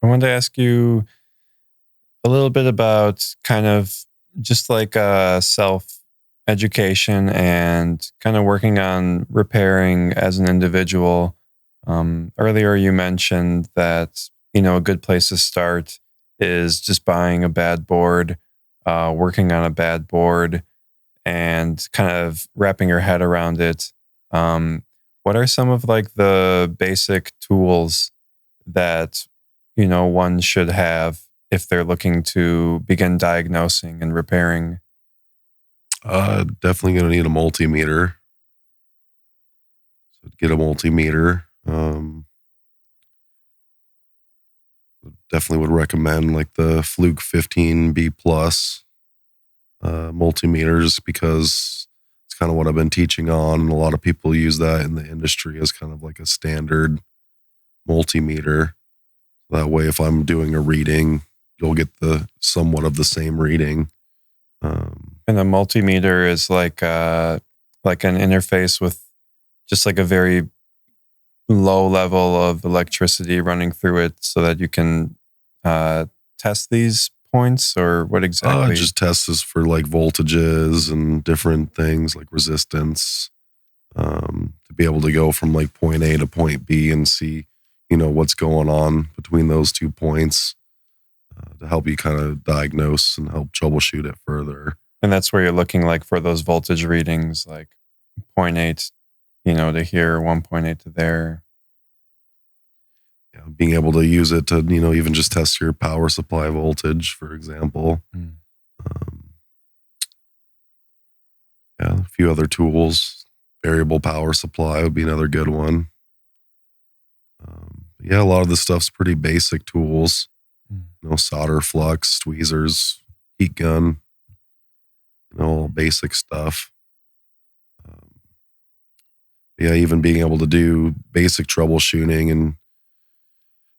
wanted to ask you a little bit about kind of just like self education and kind of working on repairing as an individual. Earlier, you mentioned that, a good place to start is just buying a bad board, working on a bad board, and kind of wrapping your head around it. What are some of like the basic tools that, one should have if they're looking to begin diagnosing and repairing? Definitely going to need a multimeter. So get a multimeter. Definitely would recommend like the Fluke 15B Plus multimeter, just because it's kind of what I've been teaching on, and a lot of people use that in the industry as kind of like a standard multimeter. That way, if I'm doing a reading, you'll get the somewhat of the same reading. And a multimeter is like an interface with just like a very low level of electricity running through it, so that you can test these points, or what exactly? Just tests this for like voltages and different things like resistance, to be able to go from like point A to point B and see, what's going on between those 2 points, to help you kind of diagnose and help troubleshoot it further. And that's where you're looking like for those voltage readings, like 0.8, to here, 1.8 to there. Yeah, being able to use it to, even just test your power supply voltage, for example. A few other tools. Variable power supply would be another good one. A lot of this stuff's pretty basic tools. Solder, flux, tweezers, heat gun, all basic stuff. Even being able to do basic troubleshooting and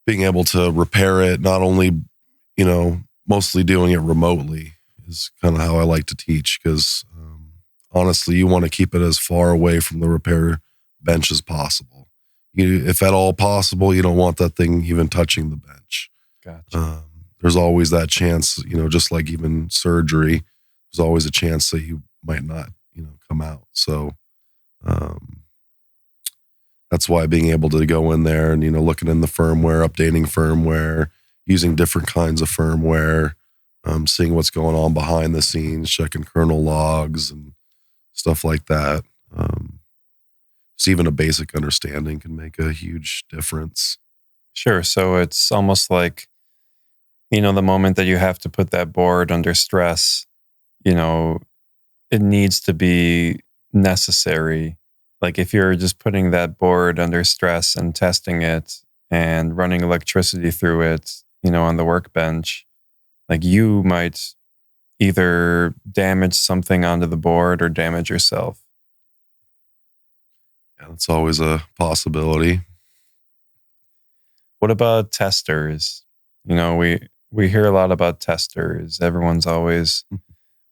being able to repair it, not only, mostly doing it remotely is kind of how I like to teach, because honestly, you want to keep it as far away from the repair bench as possible. If at all possible, you don't want that thing even touching the bench. Gotcha. There's always that chance, just like even surgery, there's always a chance that you might not, come out. So that's why being able to go in there and, looking in the firmware, updating firmware, using different kinds of firmware, seeing what's going on behind the scenes, checking kernel logs and stuff like that. Just even a basic understanding can make a huge difference. Sure. So it's almost like, the moment that you have to put that board under stress, it needs to be necessary. Like if you're just putting that board under stress and testing it and running electricity through it, on the workbench, like you might either damage something onto the board or damage yourself. Yeah, that's always a possibility. What about testers? We hear a lot about testers. Everyone's always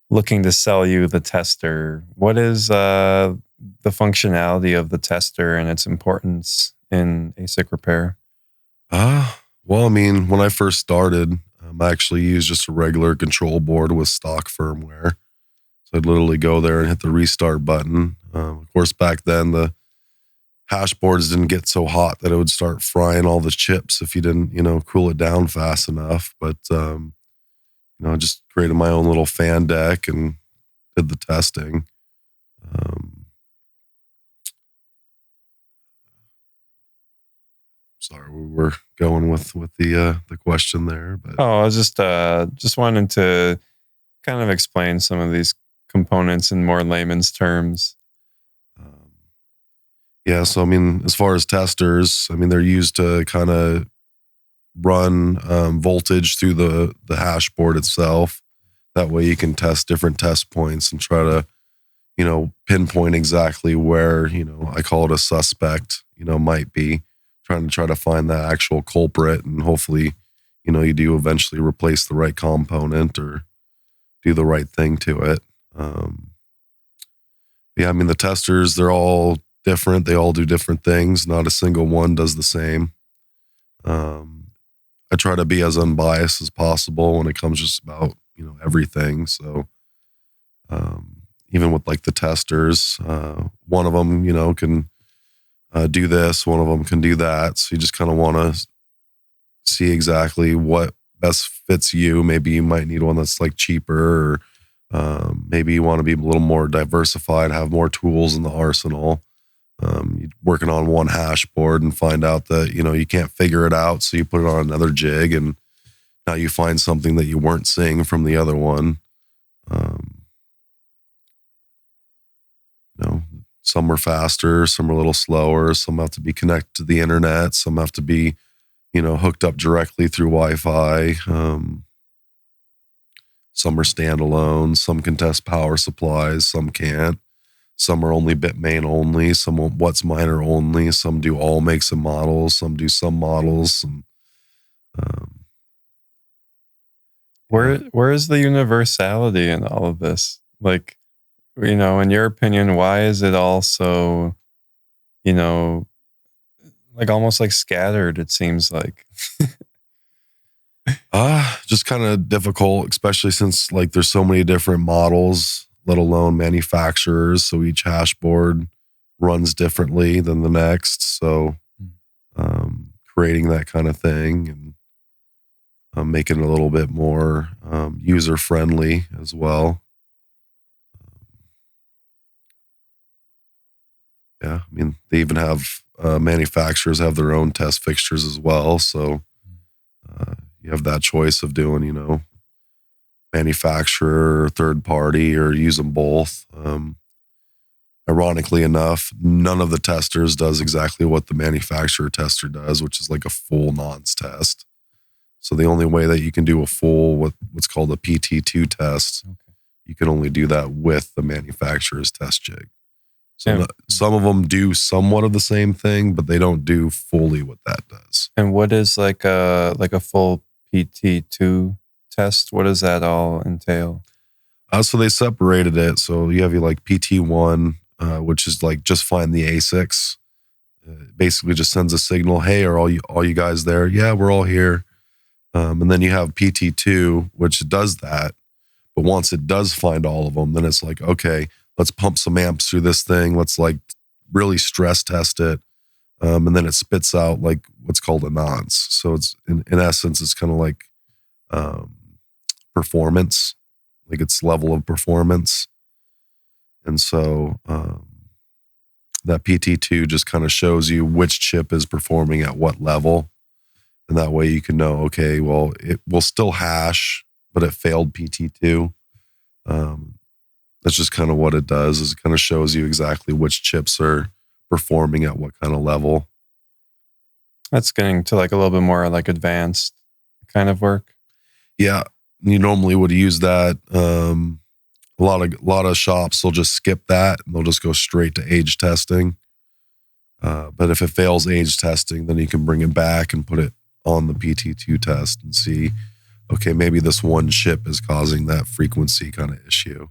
looking to sell you the tester. What is the functionality of the tester and its importance in ASIC repair? When I first started, I actually used just a regular control board with stock firmware. So I'd literally go there and hit the restart button. Of course, back then, the hash boards didn't get so hot that it would start frying all the chips if you didn't, cool it down fast enough. But, I just created my own little fan deck and did the testing. Sorry, we were going with the question there, but I was just wanting to kind of explain some of these components in more layman's terms. So as far as testers, they're used to kind of run voltage through the hash board itself. That way you can test different test points and try to, pinpoint exactly where, I call it a suspect, might be, trying to find that actual culprit, and hopefully, you do eventually replace the right component or do the right thing to it. The testers, they're all different. They all do different things. Not a single one does the same. I try to be as unbiased as possible when it comes just about, everything. So even with like the testers, one of them, can do this, one of them can do that. So you just kind of want to see exactly what best fits you. Maybe you might need one that's like cheaper, or maybe you want to be a little more diversified, have more tools in the arsenal. You're working on one hash board and find out that, you can't figure it out. So you put it on another jig, and now you find something that you weren't seeing from the other one. Some are faster, some are a little slower, some have to be connected to the internet, some have to be, hooked up directly through Wi-Fi. Some are standalone, some can test power supplies, some can't. Some are only Bitmain only, some what's miner only, some do all makes and models, some do some models. And, Where is the universality in all of this? Like, in your opinion, why is it all so, like almost like scattered, it seems like? Just kind of difficult, especially since like there's so many different models, let alone manufacturers. So each hash board runs differently than the next. So creating that kind of thing and making it a little bit more user friendly as well. Yeah, I mean, they even have manufacturers have their own test fixtures as well. So you have that choice of doing, manufacturer or third party, or use them both. Ironically enough, none of the testers does exactly what the manufacturer tester does, which is like a full nonce test. So the only way that you can do a full, what's called a PT2 test, you can only do that with the manufacturer's test jig. So some of them do somewhat of the same thing, but they don't do fully what that does. And what is like a full PT2 test? What does that all entail? So they separated it. So you have like PT1, which is like just find the ASICs. Basically just sends a signal, hey, are all you guys there? Yeah, we're all here. And then you have PT2, which does that. But once it does find all of them, then it's like, okay, let's pump some amps through this thing. Let's like really stress test it. And then it spits out like what's called a nonce. So it's in essence, it's kind of like performance, like its level of performance. And so that PT2 just kind of shows you which chip is performing at what level. And that way you can know, okay, well, it will still hash, but it failed PT2. That's just kind of what it does, is it kind of shows you exactly which chips are performing at what kind of level. That's getting to like a little bit more like advanced kind of work. Yeah, you normally would use that. A lot of shops will just skip that and they'll just go straight to age testing. But if it fails age testing, then you can bring it back and put it on the PT2 test and see, okay, maybe this one chip is causing that frequency kind of issue.